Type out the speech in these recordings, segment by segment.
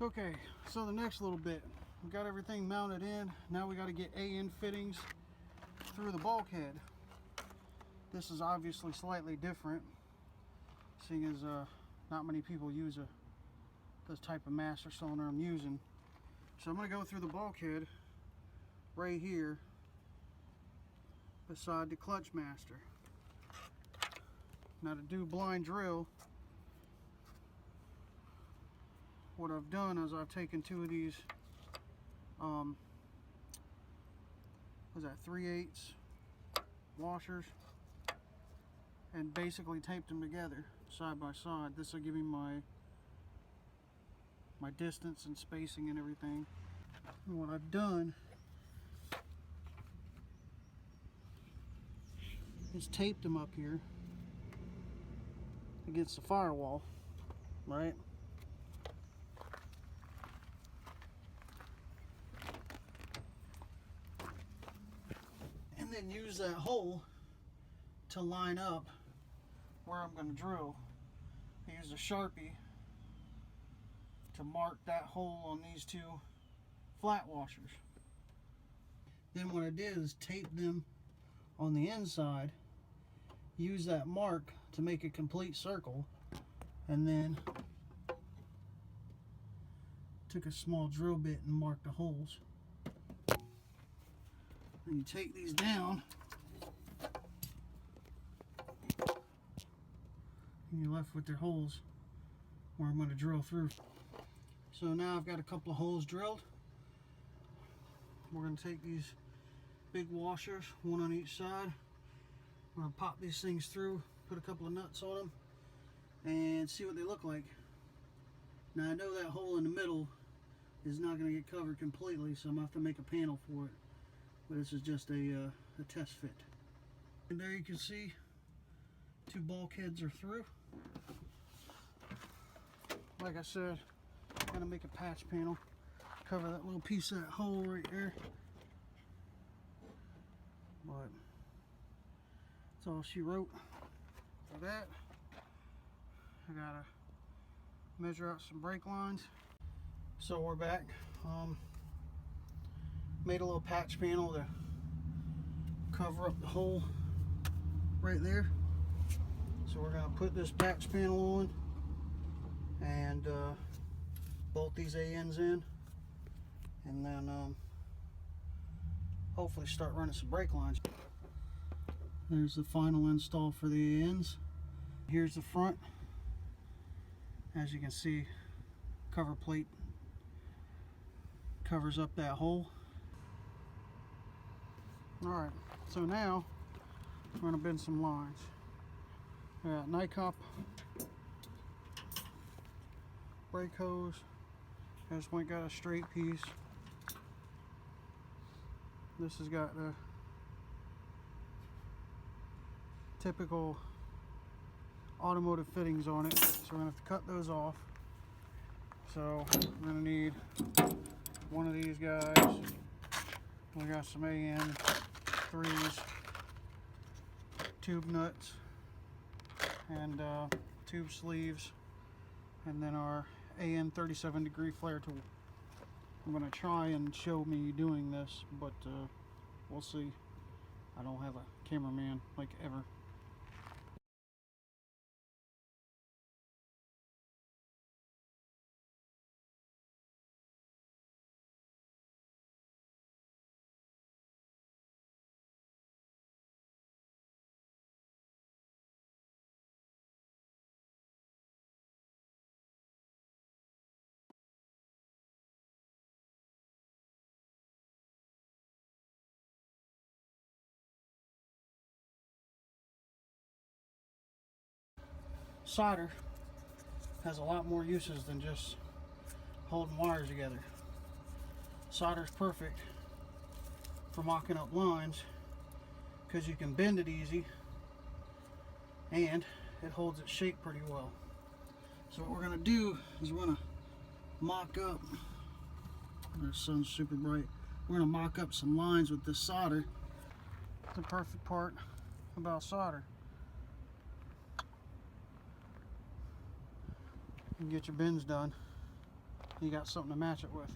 Okay, so the next little bit, we got everything mounted in. Now we got to get AN fittings through the bulkhead. This is obviously slightly different, seeing as not many people use this type of master cylinder I'm using. So I'm going to go through the bulkhead right here beside the clutch master. Now to do blind drill, what I've done is I've taken two of these was that 3/8 washers and basically taped them together side by side. This will give me my distance and spacing and everything. And what I've done is taped them up here against the firewall, right? And then use that hole to line up where I'm going to drill. I used a Sharpie to mark that hole on these two flat washers. Then what I did is tape them on the inside, use that mark to make a complete circle, and then took a small drill bit and marked the holes. And you take these down and you're left with their holes where I'm going to drill through. So now I've got a couple of holes drilled. We're going to take these big washers, one on each side. I'm going to pop these things through, put a couple of nuts on them, and see what they look like. Now I know that hole in the middle is not going to get covered completely, so I'm going to have to make a panel for it. But this is just a test fit. And there you can see two bulkheads are through. Like I said, I'm going to make a patch panel, cover that little piece of that hole right there. But that's all she wrote for that. I gotta measure out some brake lines. So we're back. Made a little patch panel to cover up the hole right there. So we're gonna put this patch panel on and bolt these ANs in, and then hopefully start running some brake lines. There's the final install for the ANs. Here's the front. As you can see, cover plate covers up that hole. Alright, so now we're going to bend some lines. We got Nycop brake hose. This one got a straight piece. This has got the typical automotive fittings on it, so we're going to have to cut those off. So we're going to need one of these guys. We got some AN 3s, tube nuts, and tube sleeves, and then our AN 37-degree flare tool. I'm going to try and show me doing this, but we'll see. I don't have a cameraman like ever. Solder has a lot more uses than just holding wires together. Solder's perfect for mocking up lines because you can bend it easy and it holds its shape pretty well. So what we're going to do is we're going to mock up, the sun's super bright, we're going to mock up some lines with this solder. The perfect part about solder. You can get your bends done you got something to match it with.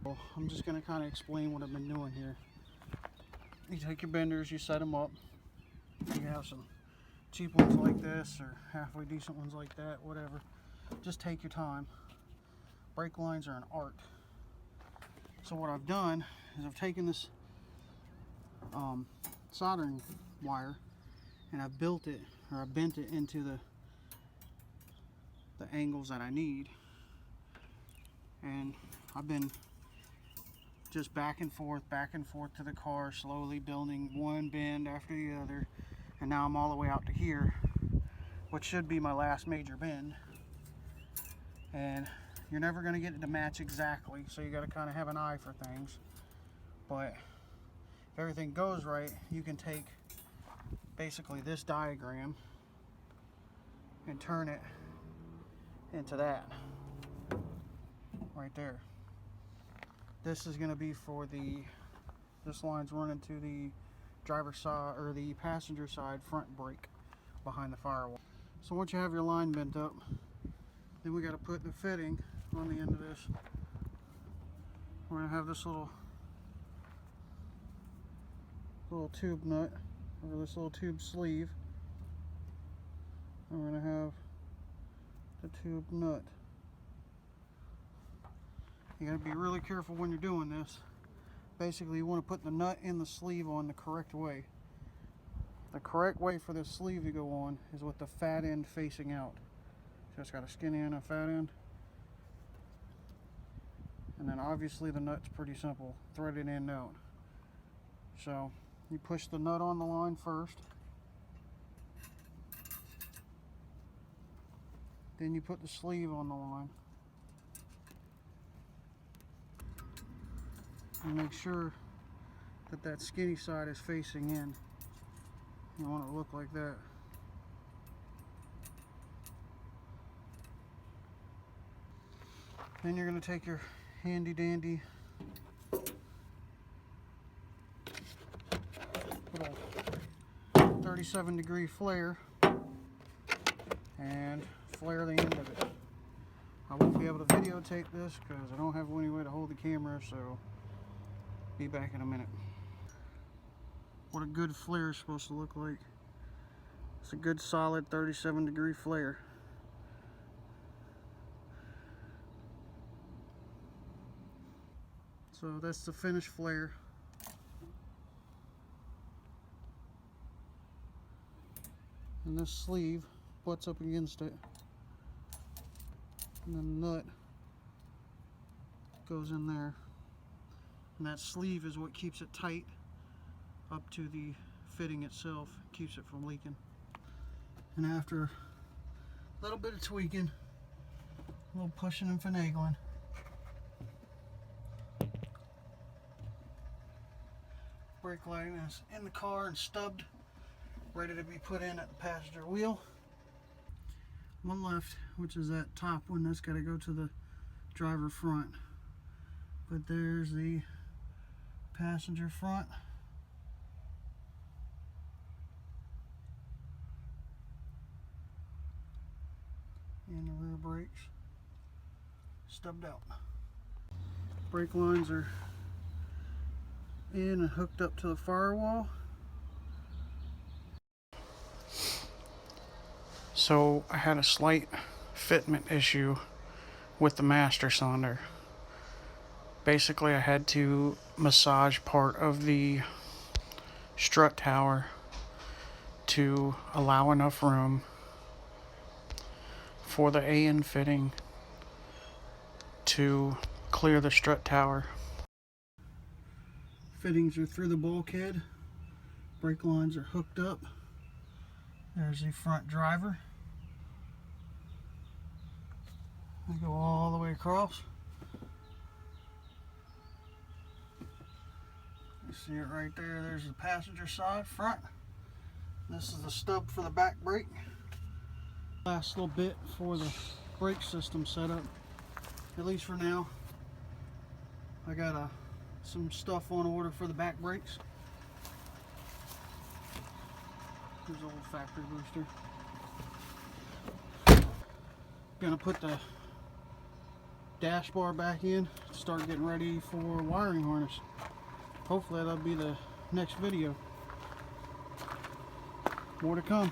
Well, I'm just going to kind of explain what I've been doing here. You take your benders, you set them up. You have some cheap ones like this or halfway decent ones like that, whatever. Just take your time. Brake lines are an art. So what I've done is I've taken this soldering wire and I've built it, or I bent it into the angles that I need, and I've been just back and forth to the car, slowly building one bend after the other, and now I'm all the way out to here, which should be my last major bend. And you're never going to get it to match exactly, so you got to kind of have an eye for things. But if everything goes right, you can take basically this diagram and turn it into that right there. This is going to be for this line's running to the driver's side, or the passenger side front brake behind the firewall. So once you have your line bent up, then we got to put the fitting on the end of this. We're going to have this little tube nut, or this little tube sleeve, and we're going to have the tube nut. You got to be really careful when you're doing this. Basically, you want to put the nut and the sleeve on the correct way. The correct way for this sleeve to go on is with the fat end facing out. So it's got a skinny end and a fat end. And then obviously the nut's pretty simple, threaded in and out. So you push the nut on the line first. Then you put the sleeve on the line. And make sure that that skinny side is facing in. You want it to look like that. Then you're going to take your handy dandy little 37-degree flare and flare the end of it. I won't be able to videotape this because I don't have any way to hold the camera, so be back in a minute. What a good flare is supposed to look like. It's a good solid 37-degree flare. So that's the finished flare. And this sleeve butts up against it. And then the nut goes in there. And that sleeve is what keeps it tight up to the fitting itself, keeps it from leaking. And after a little bit of tweaking, a little pushing and finagling, brake lighting is in the car and stubbed, ready to be put in at the passenger wheel. One left, which is that top one, that's got to go to the driver front. But there's the passenger front. And the rear brakes stubbed out. Brake lines are in and hooked up to the firewall. So I had a slight fitment issue with the master cylinder. Basically, I had to massage part of the strut tower to allow enough room for the AN fitting to clear the strut tower. Fittings are through the bulkhead. Brake lines are hooked up. There's the front driver. They go all the way across. You see it right there. There's the passenger side front. This is the stub for the back brake. Last little bit for the brake system setup, at least for now. I got some stuff on order for the back brakes. Here's an old factory booster. Gonna put the dash bar back in, start getting ready for wiring harness. Hopefully that'll be the next video. More to come.